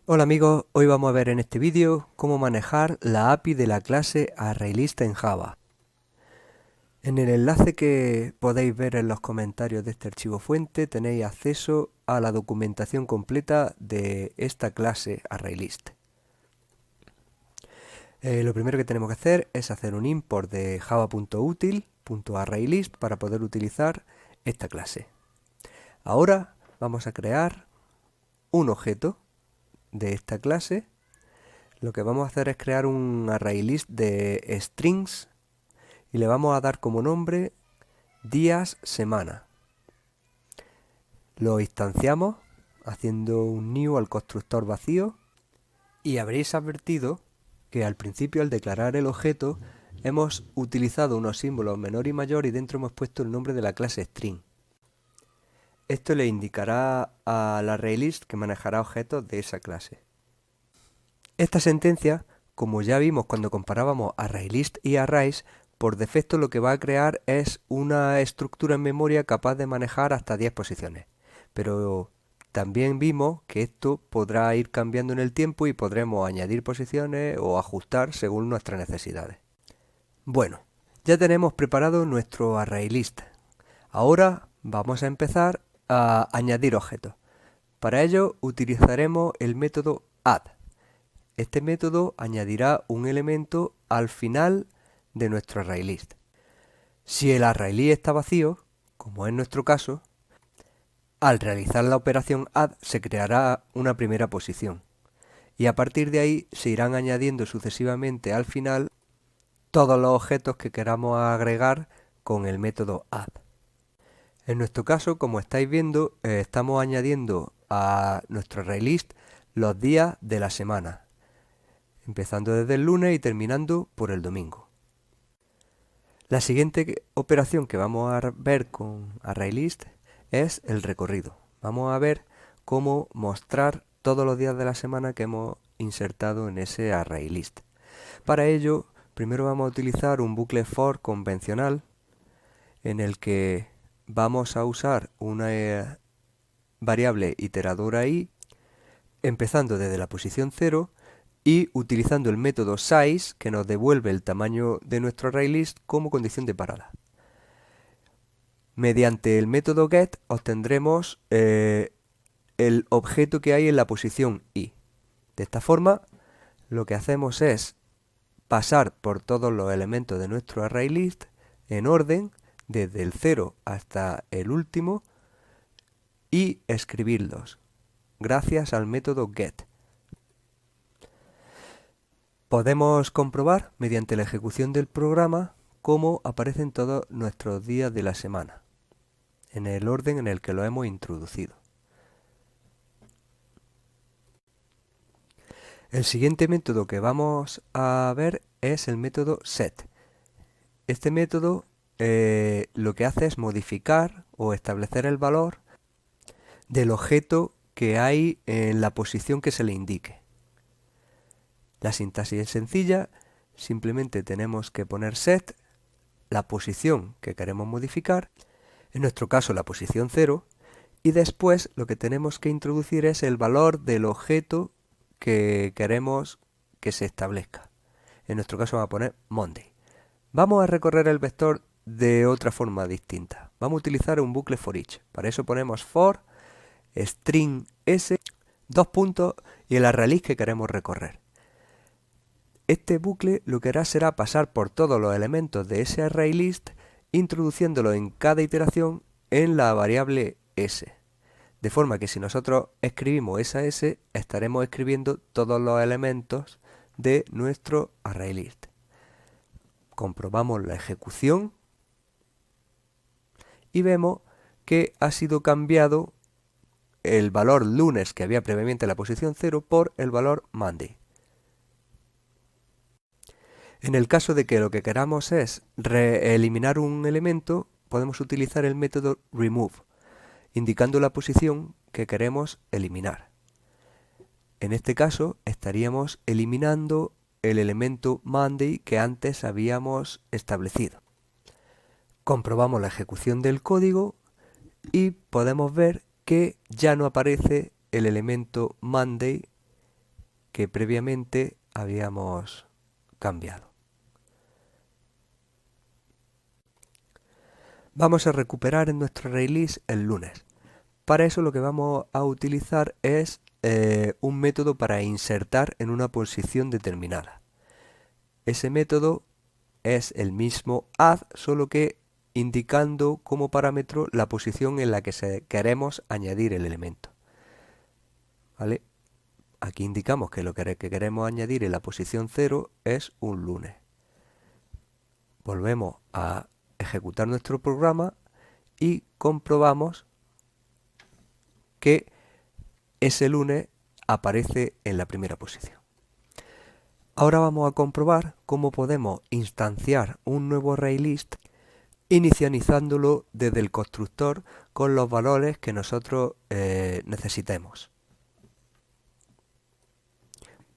Hola amigos, hoy vamos a ver en este vídeo cómo manejar la API de la clase ArrayList en Java. En el enlace que podéis ver en los comentarios de este archivo fuente tenéis acceso a la documentación completa de esta clase ArrayList. Lo primero que tenemos que hacer es hacer un import de java.util.arraylist para poder utilizar esta clase. Ahora vamos a crear un objeto de esta clase. Lo que vamos a hacer es crear un ArrayList de strings y le vamos a dar como nombre días semana. Lo instanciamos haciendo un new al constructor vacío y habréis advertido que al principio, al declarar el objeto, hemos utilizado unos símbolos menor y mayor y dentro hemos puesto el nombre de la clase string. Esto le indicará al ArrayList que manejará objetos de esa clase. Esta sentencia, como ya vimos cuando comparábamos ArrayList y Arrays, por defecto lo que va a crear es una estructura en memoria capaz de manejar hasta 10 posiciones. Pero también vimos que esto podrá ir cambiando en el tiempo y podremos añadir posiciones o ajustar según nuestras necesidades. Bueno, ya tenemos preparado nuestro ArrayList. Ahora vamos a empezar a añadir objetos. Para ello utilizaremos el método add. Este método añadirá un elemento al final de nuestro ArrayList. Si el ArrayList está vacío, como es nuestro caso, al realizar la operación add se creará una primera posición y a partir de ahí se irán añadiendo sucesivamente al final todos los objetos que queramos agregar con el método add. En nuestro caso, como estáis viendo, estamos añadiendo a nuestro ArrayList los días de la semana, empezando desde el lunes y terminando por el domingo. La siguiente operación que vamos a ver con ArrayList es el recorrido. Vamos a ver cómo mostrar todos los días de la semana que hemos insertado en ese ArrayList. Para ello, primero vamos a utilizar un bucle for convencional en el que vamos a usar una variable iteradora i, empezando desde la posición 0 y utilizando el método size que nos devuelve el tamaño de nuestro ArrayList como condición de parada. Mediante el método get obtendremos el objeto que hay en la posición i. De esta forma, lo que hacemos es pasar por todos los elementos de nuestro ArrayList en orden, desde el 0 hasta el último, y escribirlos, gracias al método get. Podemos comprobar, mediante la ejecución del programa, cómo aparecen todos nuestros días de la semana, en el orden en el que lo hemos introducido. El siguiente método que vamos a ver es el método set. Este método lo que hace es modificar o establecer el valor del objeto que hay en la posición que se le indique. La sintaxis es sencilla, simplemente tenemos que poner set, la posición que queremos modificar, en nuestro caso la posición 0, y después lo que tenemos que introducir es el valor del objeto que queremos que se establezca. En nuestro caso vamos a poner Monday. Vamos a recorrer el vector de otra forma distinta. Vamos a utilizar un bucle for each. Para eso ponemos for string s, dos puntos y el ArrayList que queremos recorrer. Este bucle lo que hará será pasar por todos los elementos de ese ArrayList, introduciéndolo en cada iteración en la variable s. De forma que si nosotros escribimos esa s, estaremos escribiendo todos los elementos de nuestro ArrayList. Comprobamos la ejecución y vemos que ha sido cambiado el valor lunes que había previamente en la posición 0 por el valor Monday. En el caso de que lo que queramos es eliminar un elemento, podemos utilizar el método remove, indicando la posición que queremos eliminar. En este caso estaríamos eliminando el elemento Monday que antes habíamos establecido. Comprobamos la ejecución del código y podemos ver que ya no aparece el elemento Monday que previamente habíamos cambiado. Vamos a recuperar en nuestro array-list el lunes. Para eso lo que vamos a utilizar es un método para insertar en una posición determinada. Ese método es el mismo add, solo que indicando como parámetro la posición en la que queremos añadir el elemento. ¿Vale? Aquí indicamos que lo que queremos añadir en la posición 0 es un lunes. Volvemos a ejecutar nuestro programa y comprobamos que ese lunes aparece en la primera posición. Ahora vamos a comprobar cómo podemos instanciar un nuevo ArrayList inicializándolo desde el constructor con los valores que nosotros necesitemos.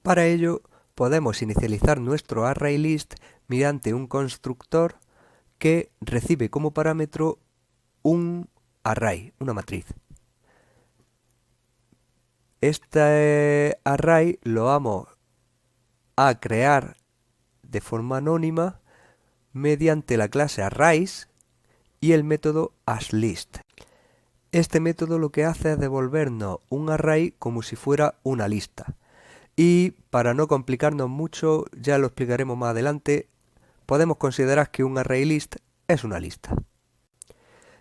Para ello podemos inicializar nuestro ArrayList mediante un constructor que recibe como parámetro un array, una matriz. Este array lo vamos a crear de forma anónima mediante la clase arrays y el método asList. Este método lo que hace es devolvernos un array como si fuera una lista. Y para no complicarnos mucho, ya lo explicaremos más adelante, podemos considerar que un ArrayList es una lista.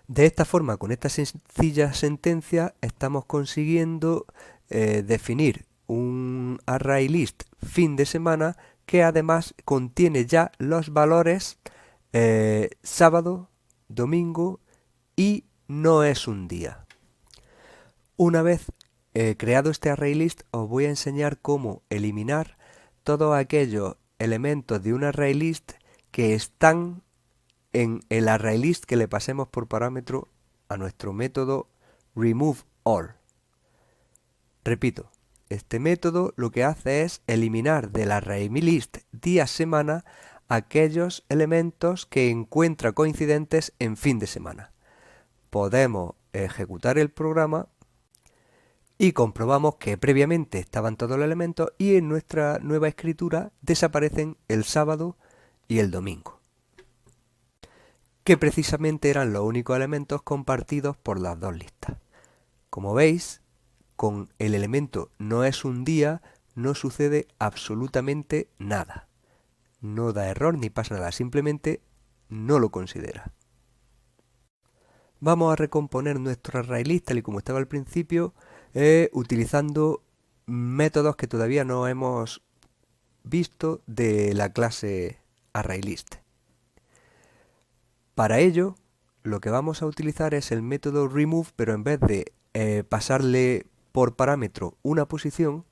De esta forma, con esta sencilla sentencia, estamos consiguiendo definir un ArrayList fin de semana que además contiene ya los valores sábado, domingo y no es un día. Una vez creado este ArrayList, os voy a enseñar cómo eliminar todos aquellos elementos de un ArrayList que están en el ArrayList que le pasemos por parámetro a nuestro método removeAll. Repito, este método lo que hace es eliminar del ArrayList día-semana aquellos elementos que encuentra coincidentes en fin de semana. Podemos ejecutar el programa y comprobamos que previamente estaban todos los elementos y en nuestra nueva escritura desaparecen el sábado y el domingo, que precisamente eran los únicos elementos compartidos por las dos listas. Como veis, con el elemento no es un día no sucede absolutamente nada. No da error ni pasa nada, simplemente no lo considera. Vamos a recomponer nuestro ArrayList tal y como estaba al principio, utilizando métodos que todavía no hemos visto de la clase ArrayList. Para ello, lo que vamos a utilizar es el método remove, pero en vez de pasarle por parámetro una posición,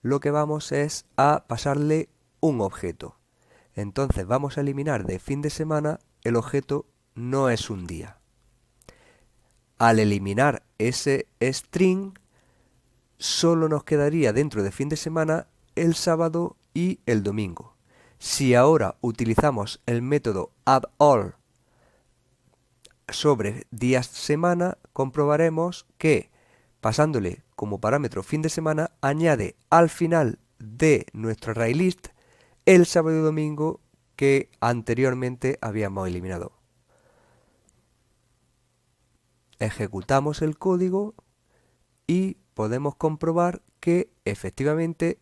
lo que vamos es a pasarle un objeto. Entonces vamos a eliminar de fin de semana el objeto no es un día. Al eliminar ese string, solo nos quedaría dentro de fin de semana el sábado y el domingo. Si ahora utilizamos el método addAll sobre días semana, comprobaremos que pasándole como parámetro fin de semana, añade al final de nuestro ArrayList el sábado y domingo que anteriormente habíamos eliminado. Ejecutamos el código y podemos comprobar que efectivamente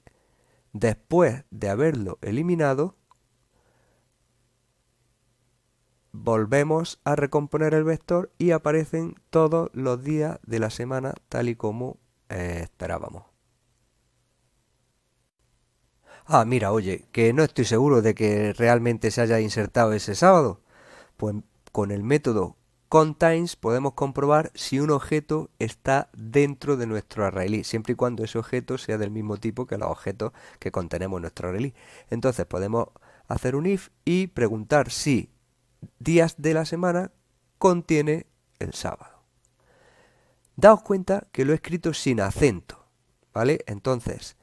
después de haberlo eliminado volvemos a recomponer el vector y aparecen todos los días de la semana tal y como esperábamos. Ah, mira, oye, que no estoy seguro de que realmente se haya insertado ese sábado. Pues con el método contains podemos comprobar si un objeto está dentro de nuestro ArrayList, siempre y cuando ese objeto sea del mismo tipo que los objetos que contenemos en nuestro ArrayList. Entonces podemos hacer un if y preguntar si días de la semana contiene el sábado. Daos cuenta que lo he escrito sin acento, ¿vale? Entonces,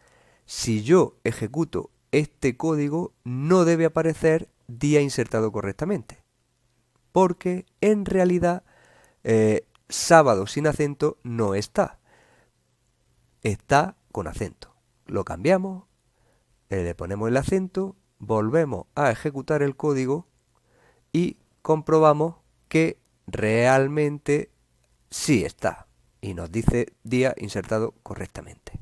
si yo ejecuto este código, no debe aparecer día insertado correctamente, porque en realidad sábado sin acento no está, está con acento. lo cambiamos, le ponemos el acento, volvemos a ejecutar el código y comprobamos que realmente sí está y nos dice día insertado correctamente.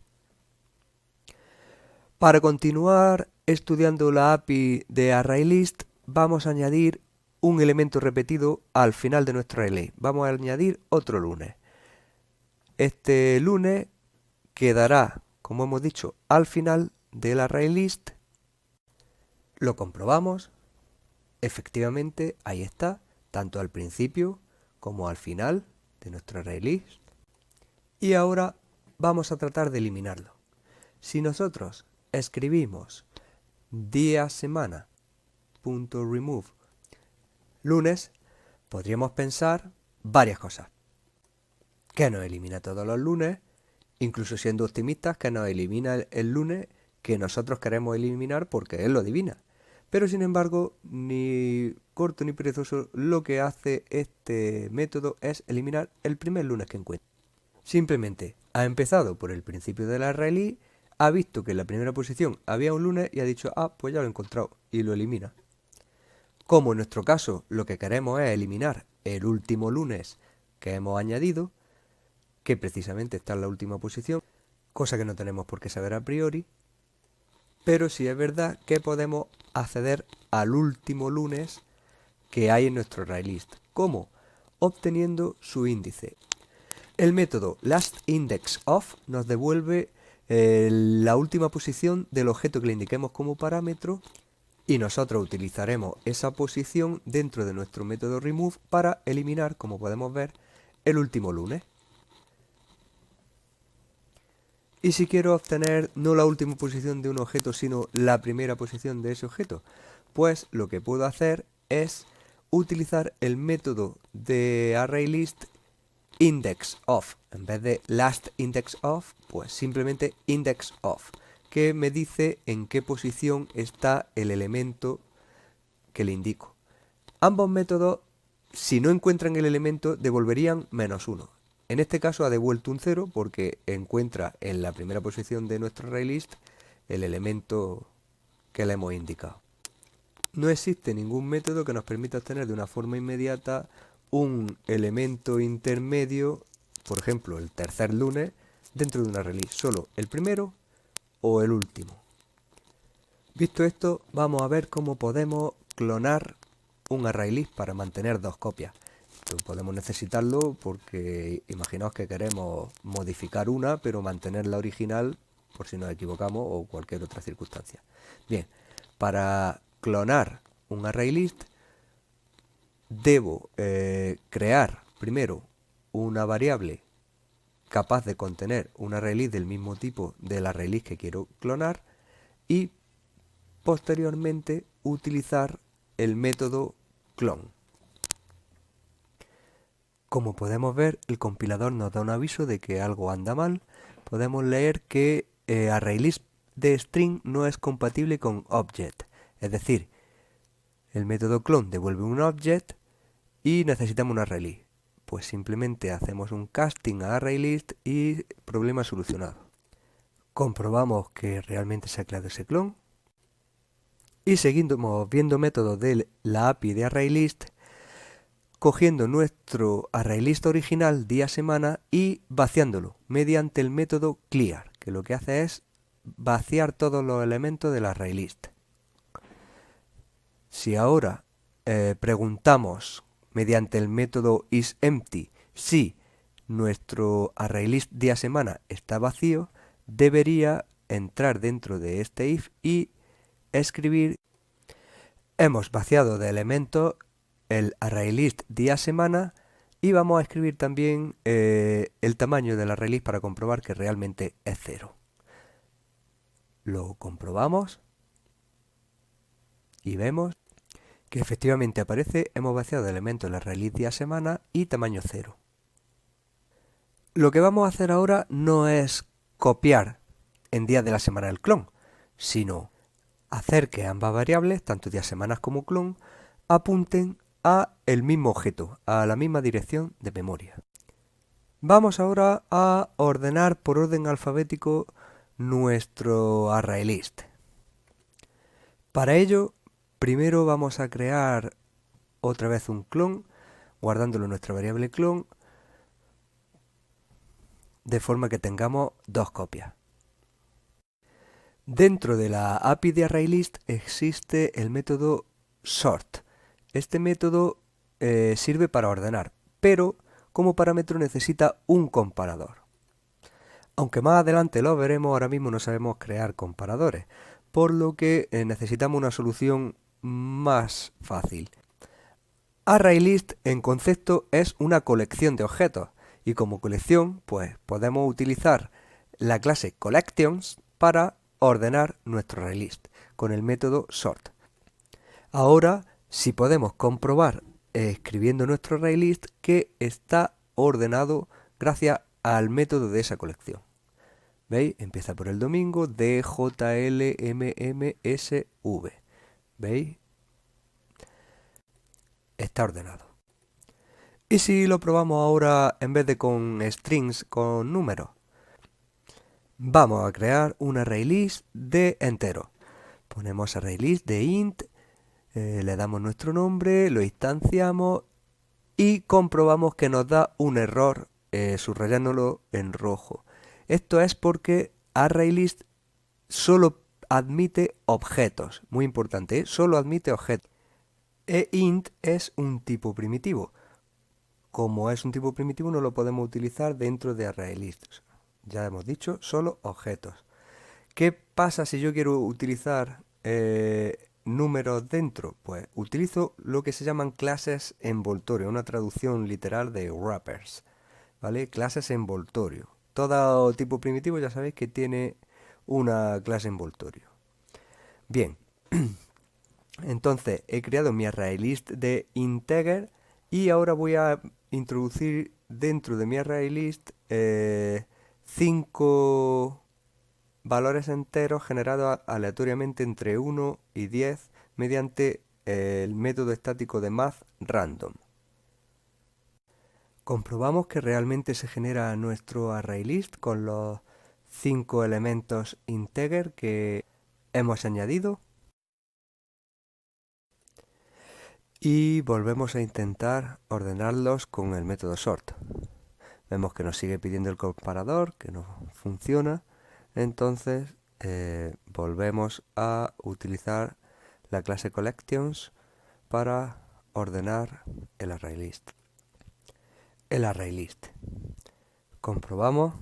Para continuar estudiando la API de ArrayList, vamos a añadir un elemento repetido al final de nuestro array. Vamos a añadir otro lunes. Este lunes quedará, como hemos dicho, al final del ArrayList. Lo comprobamos. Efectivamente, ahí está, tanto al principio como al final de nuestro ArrayList. Y ahora vamos a tratar de eliminarlo. Si nosotros escribimos día semana .remove lunes, podríamos pensar varias cosas. Que nos elimina todos los lunes, incluso siendo optimistas, que nos elimina el lunes que nosotros queremos eliminar porque él lo adivina. Pero sin embargo, ni corto ni perezoso, lo que hace este método es eliminar el primer lunes que encuentra. Simplemente ha empezado por el principio del array, ha visto que en la primera posición había un lunes y ha dicho, pues ya lo he encontrado, y lo elimina. Como en nuestro caso lo que queremos es eliminar el último lunes que hemos añadido, que precisamente está en la última posición, cosa que no tenemos por qué saber a priori, pero sí es verdad que podemos acceder al último lunes que hay en nuestro ArrayList. ¿Cómo? Obteniendo su índice. El método lastIndexOf nos devuelve la última posición del objeto que le indiquemos como parámetro y nosotros utilizaremos esa posición dentro de nuestro método remove para eliminar, como podemos ver, el último lunes. Y si quiero obtener no la última posición de un objeto, sino la primera posición de ese objeto, pues lo que puedo hacer es utilizar el método de ArrayList indexOf. En vez de lastIndexOf, pues simplemente indexOf, que me dice en qué posición está el elemento que le indico. Ambos métodos, si no encuentran el elemento, devolverían -1. En este caso ha devuelto un 0 porque encuentra en la primera posición de nuestro ArrayList el elemento que le hemos indicado. No existe ningún método que nos permita obtener de una forma inmediata un elemento intermedio, por ejemplo el tercer lunes, dentro de un ArrayList. Solo el primero o el último. Visto esto, vamos a ver cómo podemos clonar un ArrayList para mantener dos copias. Esto podemos necesitarlo porque imaginaos que queremos modificar una, pero mantener la original por si nos equivocamos o cualquier otra circunstancia. Bien, para clonar un ArrayList debo crear primero una variable capaz de contener un ArrayList del mismo tipo del ArrayList que quiero clonar y posteriormente utilizar el método clone. Como podemos ver, el compilador nos da un aviso de que algo anda mal. Podemos leer que ArrayList de string no es compatible con object. Es decir, el método clone devuelve un object y necesitamos un ArrayList. Pues simplemente hacemos un casting a ArrayList y problema solucionado. Comprobamos que realmente se ha creado ese clone. Y seguimos viendo métodos de la API de ArrayList, cogiendo nuestro ArrayList original día semana y vaciándolo mediante el método clear, que lo que hace es vaciar todos los elementos del ArrayList. Si ahora preguntamos mediante el método isEmpty si nuestro ArrayList día semana está vacío, debería entrar dentro de este if y escribir: hemos vaciado de elementos el ArrayList día semana y vamos a escribir también el tamaño del ArrayList para comprobar que realmente es 0. Lo comprobamos y vemos que efectivamente aparece: hemos vaciado de elementos el ArrayList día semana y tamaño 0. Lo que vamos a hacer ahora no es copiar en días de la semana el clon, sino hacer que ambas variables, tanto días semanas como clon, apunten a el mismo objeto, a la misma dirección de memoria. Vamos ahora a ordenar por orden alfabético nuestro ArrayList. Para ello, primero vamos a crear otra vez un clon, guardándolo en nuestra variable clon, de forma que tengamos dos copias. Dentro de la API de ArrayList existe el método sort. Este método sirve para ordenar, pero como parámetro necesita un comparador. Aunque más adelante lo veremos, ahora mismo no sabemos crear comparadores, por lo que necesitamos una solución más fácil. ArrayList en concepto es una colección de objetos y como colección pues podemos utilizar la clase collections para ordenar nuestro ArrayList con el método sort. Ahora sí podemos comprobar escribiendo nuestro ArrayList que está ordenado gracias al método de esa colección. ¿Veis? Empieza por el domingo, DJLMMSV. ¿Veis? Está ordenado. ¿Y si lo probamos ahora en vez de con strings, con números? Vamos a crear un ArrayList de enteros. Ponemos ArrayList de int, le damos nuestro nombre, lo instanciamos y comprobamos que nos da un error subrayándolo en rojo. Esto es porque ArrayList solo admite objetos, muy importante, solo admite objetos. E int es un tipo primitivo. Como es un tipo primitivo no lo podemos utilizar dentro de ArrayList. Ya hemos dicho, solo objetos. ¿Qué pasa si yo quiero utilizar números dentro? Pues utilizo lo que se llaman clases envoltorio, una traducción literal de wrappers, ¿vale? Clases envoltorio. Todo tipo primitivo ya sabéis que tiene una clase envoltorio. Bien, entonces he creado mi ArrayList de integer y ahora voy a introducir dentro de mi ArrayList 5 valores enteros generados aleatoriamente entre 1 y 10 mediante el método estático de mathRandom. Comprobamos que realmente se genera nuestro ArrayList con los 5 elementos integer que hemos añadido. Y volvemos a intentar ordenarlos con el método sort. Vemos que nos sigue pidiendo el comparador, que no funciona. Entonces volvemos a utilizar la clase collections para ordenar el ArrayList. El ArrayList. Comprobamos,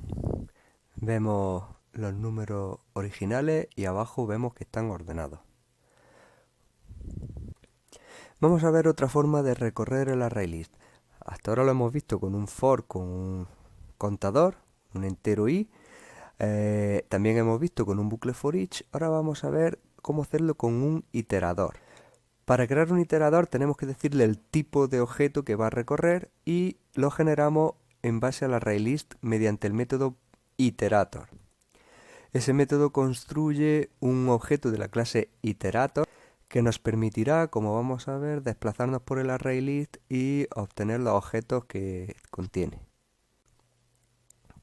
vemos los números originales y abajo vemos que están ordenados. Vamos a ver otra forma de recorrer el ArrayList. Hasta ahora lo hemos visto con un for, con un contador, un entero i. También hemos visto con un bucle for each. Ahora vamos a ver cómo hacerlo con un iterador. Para crear un iterador tenemos que decirle el tipo de objeto que va a recorrer y lo generamos en base al ArrayList mediante el método iterator. Ese método construye un objeto de la clase iterator que nos permitirá, como vamos a ver, desplazarnos por el ArrayList y obtener los objetos que contiene.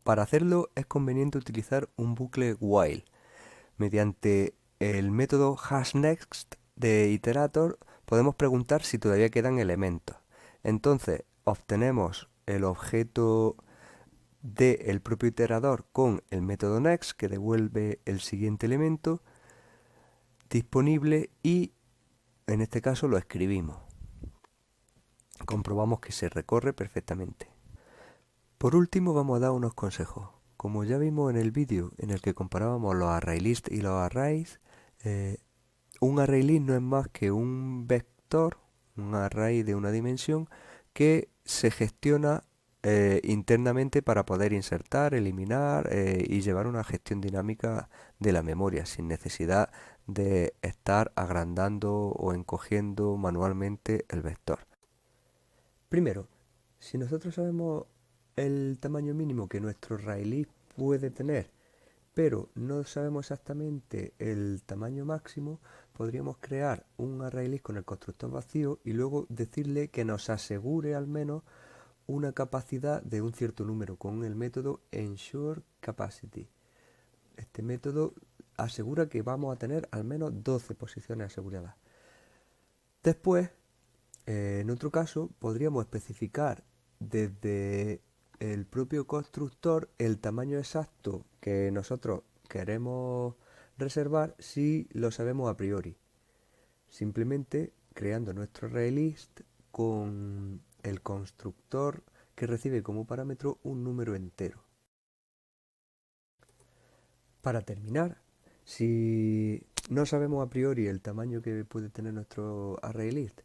Para hacerlo es conveniente utilizar un bucle while. Mediante el método hashNext de iterator podemos preguntar si todavía quedan elementos. Entonces obtenemos el objeto del propio iterador con el método next que devuelve el siguiente elemento disponible y en este caso lo escribimos. Comprobamos que se recorre perfectamente. Por último vamos a dar unos consejos. Como ya vimos en el vídeo en el que comparábamos los ArrayList y los arrays, un ArrayList no es más que un vector, un array de una dimensión que se gestiona internamente para poder insertar, eliminar y llevar una gestión dinámica de la memoria sin necesidad de estar agrandando o encogiendo manualmente el vector. Primero, si nosotros sabemos el tamaño mínimo que nuestro ArrayList puede tener, pero no sabemos exactamente el tamaño máximo, podríamos crear un ArrayList con el constructor vacío y luego decirle que nos asegure al menos una capacidad de un cierto número con el método ensureCapacity. Este método asegura que vamos a tener al menos 12 posiciones aseguradas. Después, en otro caso, podríamos especificar desde el propio constructor el tamaño exacto que nosotros queremos reservar si lo sabemos a priori. Simplemente creando nuestro ArrayList con el constructor que recibe como parámetro un número entero. Para terminar, si no sabemos a priori el tamaño que puede tener nuestro ArrayList,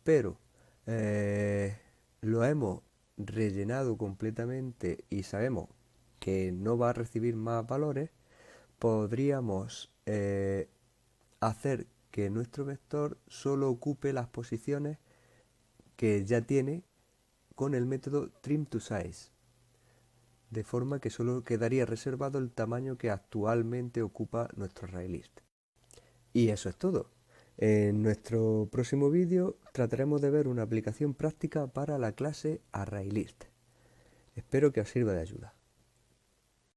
pero lo hemos rellenado completamente y sabemos que no va a recibir más valores, podríamos hacer que nuestro vector solo ocupe las posiciones que ya tiene con el método trim2size, de forma que solo quedaría reservado el tamaño que actualmente ocupa nuestro ArrayList. Y eso es todo. En nuestro próximo vídeo trataremos de ver una aplicación práctica para la clase ArrayList. Espero que os sirva de ayuda.